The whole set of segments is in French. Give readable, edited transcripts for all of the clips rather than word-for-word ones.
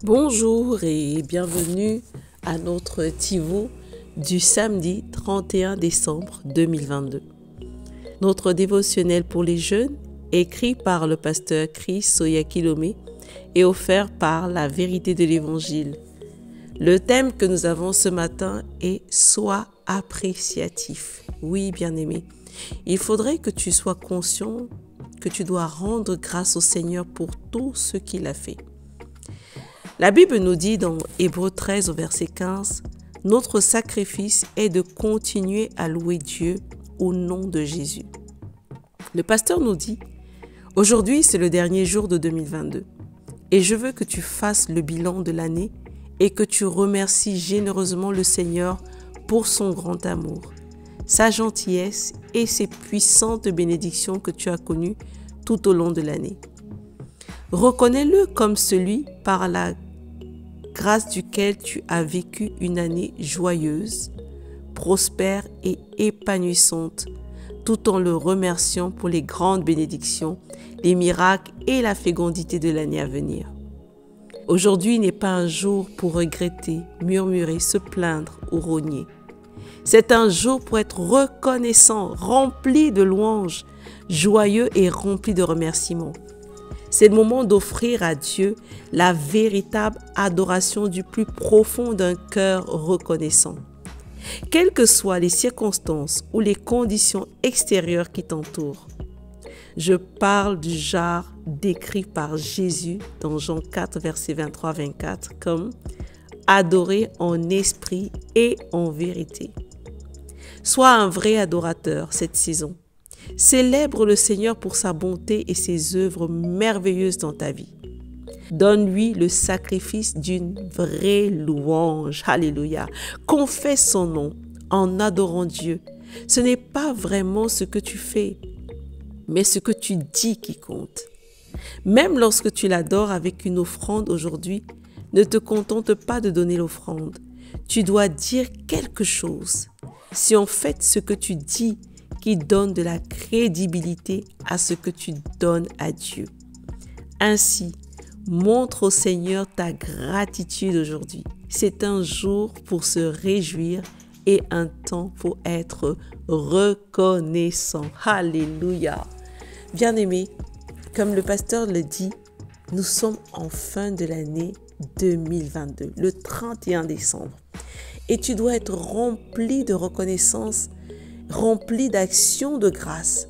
Bonjour et bienvenue à notre TiVo du samedi 31 décembre 2022. Notre dévotionnel pour les jeunes, écrit par le pasteur Chris Soyakilome et offert par La Vérité de l'Évangile. Le thème que nous avons ce matin est « Sois appréciatif ». Oui, bien-aimé, il faudrait que tu sois conscient que tu dois rendre grâce au Seigneur pour tout ce qu'il a fait. La Bible nous dit dans Hébreux 13 au verset 15, « Notre sacrifice est de continuer à louer Dieu au nom de Jésus. » Le pasteur nous dit, « Aujourd'hui, c'est le dernier jour de 2022 et je veux que tu fasses le bilan de l'année et que tu remercies généreusement le Seigneur pour son grand amour, sa gentillesse et ses puissantes bénédictions que tu as connues tout au long de l'année. Reconnais-le comme celui par la grâce duquel tu as vécu une année joyeuse, prospère et épanouissante, tout en le remerciant pour les grandes bénédictions, les miracles et la fécondité de l'année à venir. Aujourd'hui n'est pas un jour pour regretter, murmurer, se plaindre ou rogner. C'est un jour pour être reconnaissant, rempli de louanges, joyeux et rempli de remerciements. C'est le moment d'offrir à Dieu la véritable adoration du plus profond d'un cœur reconnaissant. Quelles que soient les circonstances ou les conditions extérieures qui t'entourent. Je parle du genre décrit par Jésus dans Jean 4, verset 23-24 comme « adorer en esprit et en vérité ». Sois un vrai adorateur cette saison. Célèbre le Seigneur pour sa bonté et ses œuvres merveilleuses dans ta vie. Donne-lui le sacrifice d'une vraie louange. Alléluia. Confesse son nom en adorant Dieu. Ce n'est pas vraiment ce que tu fais, mais ce que tu dis qui compte. Même lorsque tu l'adores avec une offrande aujourd'hui, ne te contente pas de donner l'offrande. Tu dois dire quelque chose. Si en fait ce que tu dis qui donne de la crédibilité à ce que tu donnes à Dieu. Ainsi, montre au Seigneur ta gratitude aujourd'hui. C'est un jour pour se réjouir et un temps pour être reconnaissant. Alléluia. Bien-aimé, comme le pasteur le dit, nous sommes en fin de l'année 2022, le 31 décembre. Et tu dois être rempli de reconnaissance, rempli d'actions de grâce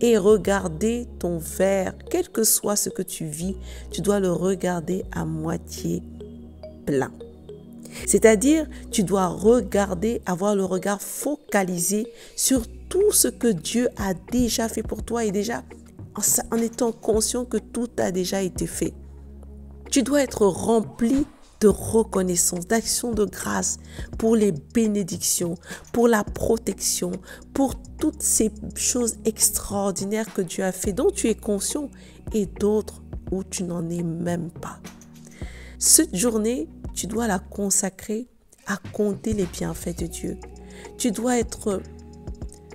et regarder ton verre, quel que soit ce que tu vis, tu dois le regarder à moitié plein. C'est-à-dire, tu dois regarder, avoir le regard focalisé sur tout ce que Dieu a déjà fait pour toi et déjà en étant conscient que tout a déjà été fait. Tu dois être rempli de reconnaissance, d'action de grâce pour les bénédictions, pour la protection, pour toutes ces choses extraordinaires que Dieu a fait, dont tu es conscient et d'autres où tu n'en es même pas. Cette journée, tu dois la consacrer à compter les bienfaits de Dieu. Tu dois être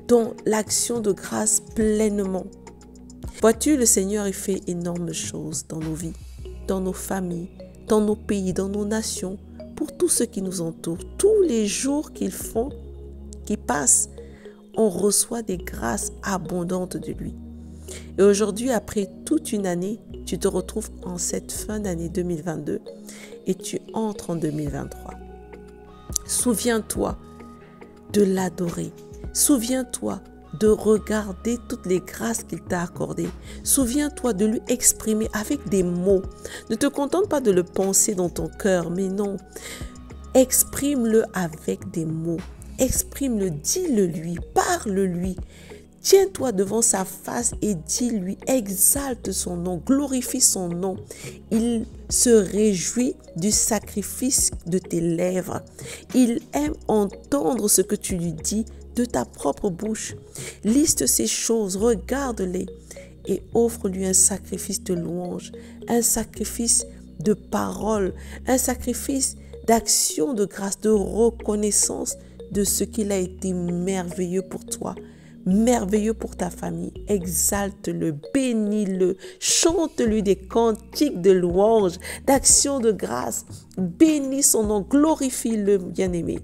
dans l'action de grâce pleinement. Vois-tu, le Seigneur, il fait énormes choses dans nos vies, dans nos familles, dans nos pays, dans nos nations, pour tous ceux qui nous entourent. Tous les jours qu'ils font, qui passent, on reçoit des grâces abondantes de lui. Et aujourd'hui, après toute une année, tu te retrouves en cette fin d'année 2022 et tu entres en 2023. Souviens-toi de l'adorer. Souviens-toi de regarder toutes les grâces qu'il t'a accordées. Souviens-toi de lui exprimer avec des mots. Ne te contente pas de le penser dans ton cœur, mais non. Exprime-le avec des mots. Exprime-le, dis-le lui, parle-lui. Tiens-toi devant sa face et dis-lui, exalte son nom, glorifie son nom. Il se réjouit du sacrifice de tes lèvres. Il aime entendre ce que tu lui dis de ta propre bouche. Liste ces choses, regarde-les et offre-lui un sacrifice de louange, un sacrifice de parole, un sacrifice d'action de grâce, de reconnaissance de ce qu'il a été merveilleux pour toi, merveilleux pour ta famille. Exalte-le, bénis-le, chante-lui des cantiques de louange, d'action de grâce. Bénis son nom, glorifie-le, bien-aimé.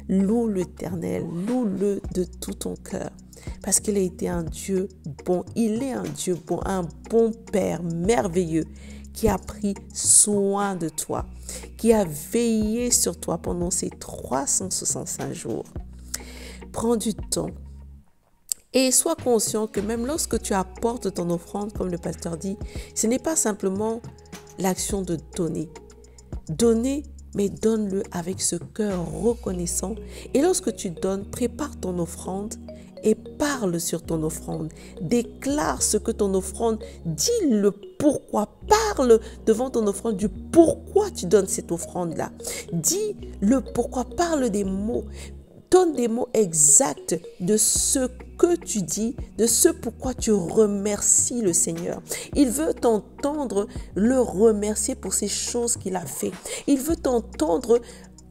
Loue l'Éternel, loue-le de tout ton cœur. Parce qu'il a été un Dieu bon. Il est un Dieu bon, un bon Père merveilleux qui a pris soin de toi, qui a veillé sur toi pendant ces 365 jours. Prends du temps et sois conscient que même lorsque tu apportes ton offrande, comme le pasteur dit, ce n'est pas simplement l'action de donner. Donner, mais donne-le avec ce cœur reconnaissant. Et lorsque tu donnes, prépare ton offrande et parle sur ton offrande. Déclare ce que ton offrande, dis le pourquoi. Parle devant ton offrande du pourquoi tu donnes cette offrande-là. Dis le pourquoi, parle des mots. Donne des mots exacts de ce que tu dis, de ce pourquoi tu remercies le Seigneur. Il veut t'entendre le remercier pour ces choses qu'il a fait. Il veut t'entendre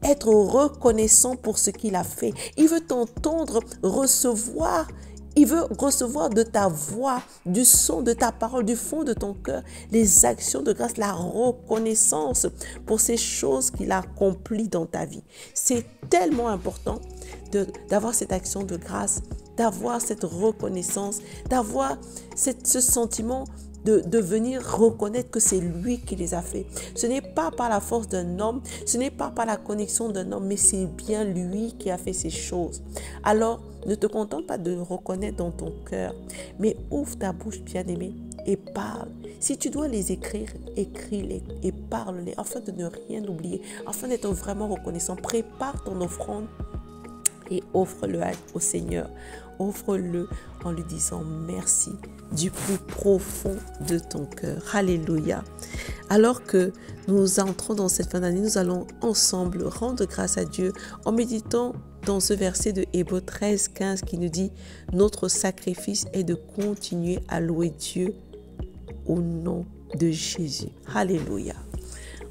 être reconnaissant pour ce qu'il a fait. Il veut t'entendre recevoir. Il veut recevoir de ta voix, du son de ta parole, du fond de ton cœur, les actions de grâce, la reconnaissance pour ces choses qu'il a accomplies dans ta vie. C'est tellement important d'avoir cette action de grâce, d'avoir cette reconnaissance, d'avoir ce sentiment de venir reconnaître que c'est lui qui les a fait. Ce n'est pas par la force d'un homme, ce n'est pas par la connexion d'un homme, mais c'est bien lui qui a fait ces choses. Alors, ne te contente pas de le reconnaître dans ton cœur, mais ouvre ta bouche, bien-aimé, et parle. Si tu dois les écrire, écris-les et parle-les, afin de ne rien oublier, afin d'être vraiment reconnaissant. Prépare ton offrande et offre-le au Seigneur. Offre-le en lui disant merci du plus profond de ton cœur. Alléluia. Alors que nous entrons dans cette fin d'année, nous allons ensemble rendre grâce à Dieu en méditant dans ce verset de Hébreux 13, 15 qui nous dit « Notre sacrifice est de continuer à louer Dieu au nom de Jésus. » Alléluia.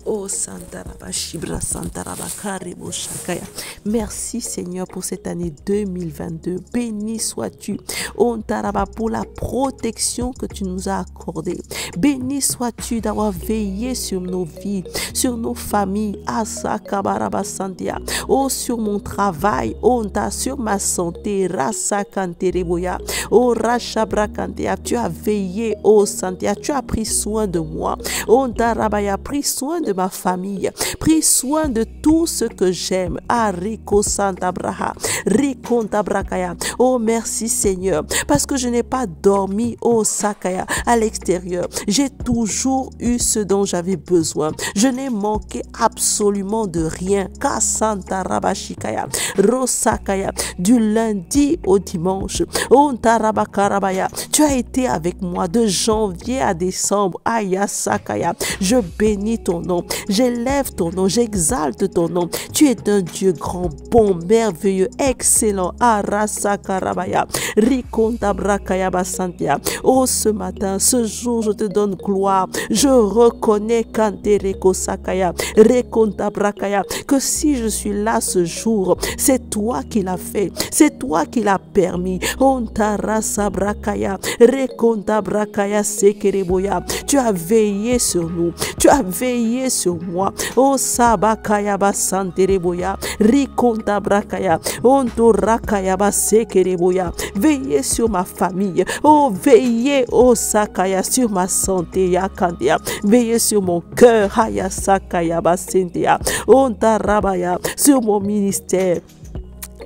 Oh Santaraba Shibra Santaraba Karebo Shakaya. Merci Seigneur pour cette année 2022. Béni sois-tu. Oh Taraba pour la protection que tu nous as accordée. Béni sois-tu d'avoir veillé sur nos vies, sur nos familles. Asa Kabaraba Santia. Oh sur mon travail. Oh sur ma santé. Rasa Kantereboya. Oh Rashabra Kantea. Tu as veillé. Oh Santia. Tu as pris soin de moi. Oh Tarabaya. Pris soin de ma famille, pris soin de tout ce que j'aime. Ariko Santa Braha, Rikonta Brakaya. Oh merci Seigneur, parce que je n'ai pas dormi au Sakaya à l'extérieur. J'ai toujours eu ce dont j'avais besoin. Je n'ai manqué absolument de rien. Kasanta Rabashikaya, Rosakaya, du lundi au dimanche. Oh Tarabakarabaya, tu as été avec moi de janvier à décembre. Ayasakaya, je bénis ton nom. J'élève ton nom, j'exalte ton nom. Tu es un Dieu grand, bon, merveilleux, excellent. Arasa Karabaya, Rikonta Brakaya Basantia. Oh, ce matin, ce jour, je te donne gloire. Je reconnais Kantereko Sakaya, Rekonta Brakaya, que si je suis là ce jour, c'est toi qui l'as fait, c'est toi qui l'as permis. Ontarasa Brakaya, Rekonta Brakaya Sekereboya. Tu as veillé sur nous, tu as veillé sur moi. Oh Sabakaya Basantereboya, Rikonta Brakaya, Ontorakaya Basekereboya. Veillez sur ma famille. Oh veillez, oh Sakaya, sur ma santé, Yakandia. Veillez sur mon cœur, Haya Sakaya Basentia, Ontarabaya, sur mon ministère.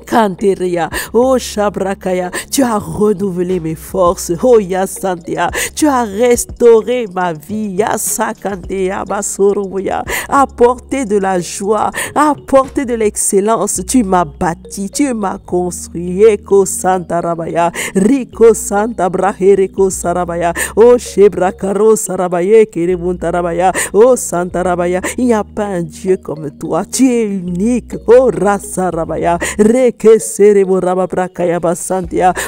Kanteria, oh Shabrakaya, tu as renouvelé mes forces, oh Yasantia, tu as restauré ma vie, Yasakantea Basoroya, apporté de la joie, apporté de l'excellence, tu m'as bâti, tu m'as construit, Eko Santa Rabaya, Rico Santa Brahereko Sarabaya, oh Shebrakaro Sarabaya, Kerebuntarabaya, oh Santa Rabaya, il n'y a pas un Dieu comme toi, tu es unique, oh Rasa Rabaya,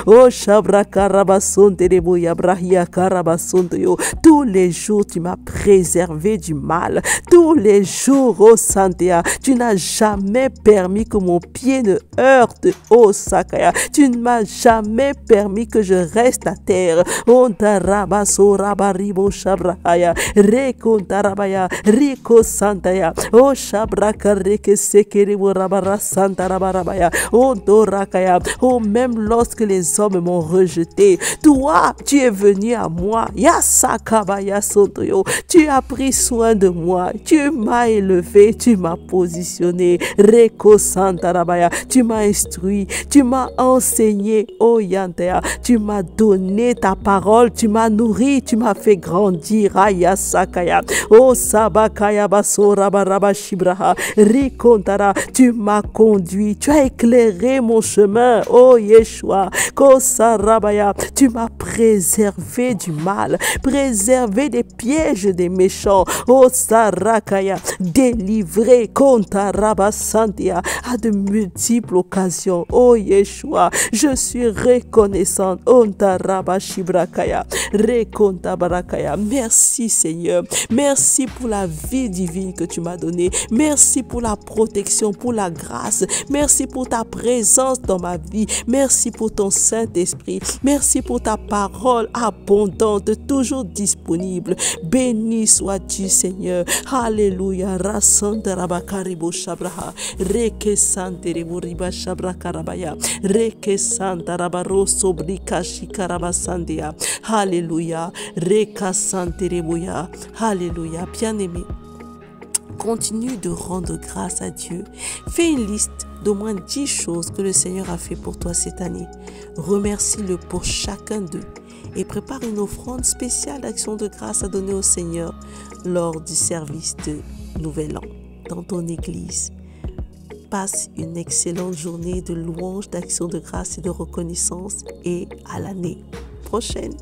Oh Shabrakarabasontereboya Brahia Karabasontoyo. Tous les jours, tu m'as préservé du mal. Tous les jours, oh Santéa, tu n'as jamais permis que mon pied ne heurte, oh Sakaya. Tu ne m'as jamais permis que je reste à terre. Oh Tarabaso Rabaribo Shabrahaya. Rekontarabaya. Riko Santaya. Oh Shabrakareke Sekerebo Rabara Santarabarabaya. Oh Dorakaya. Oh, même lorsque les hommes m'ont rejeté, toi, tu es venu à moi. Yasakabaya Sontoyo. Tu as pris soin de moi. Tu m'as élevé. Tu m'as positionné. Reko Santarabaya. Tu m'as instruit. Tu m'as enseigné. Oh Yantea. Tu m'as donné ta parole. Tu m'as nourri. Tu m'as fait grandir. Ayasakaya. Oh Sabakaya Basora Baraba Shibraha. Rikontara. Tu m'as conduit. Tu as éclairé mon chemin. Oh Yeshua. Kosarabaya. Tu m'as préservé du mal. Préservé des pièges des méchants. Oh Sarakaya. Délivré Kontaraba Santia à de multiples occasions. Oh Yeshua. Je suis reconnaissante. Ontaraba Shibrakaya. Rekontabarakaya. Merci Seigneur. Merci pour la vie divine que tu m'as donnée. Merci pour la protection, pour la grâce. Merci pour ta présence dans ma vie. Merci pour ton Saint-Esprit. Merci pour ta parole abondante, toujours disponible. Béni sois-tu, Seigneur. Alléluia. Rasanta rabakaribo shabraha. Reke sante reburiba shabrakarabaya. Reke santa rabaro sobrika shikarabasandia. Alléluia. Reka sante rebuya. Alléluia. Bien-aimé, continue de rendre grâce à Dieu. Fais une liste d'au moins 10 choses que le Seigneur a fait pour toi cette année. Remercie-le pour chacun d'eux et prépare une offrande spéciale d'action de grâce à donner au Seigneur lors du service de Nouvel An dans ton église. Passe une excellente journée de louange, d'action de grâce et de reconnaissance et à l'année prochaine.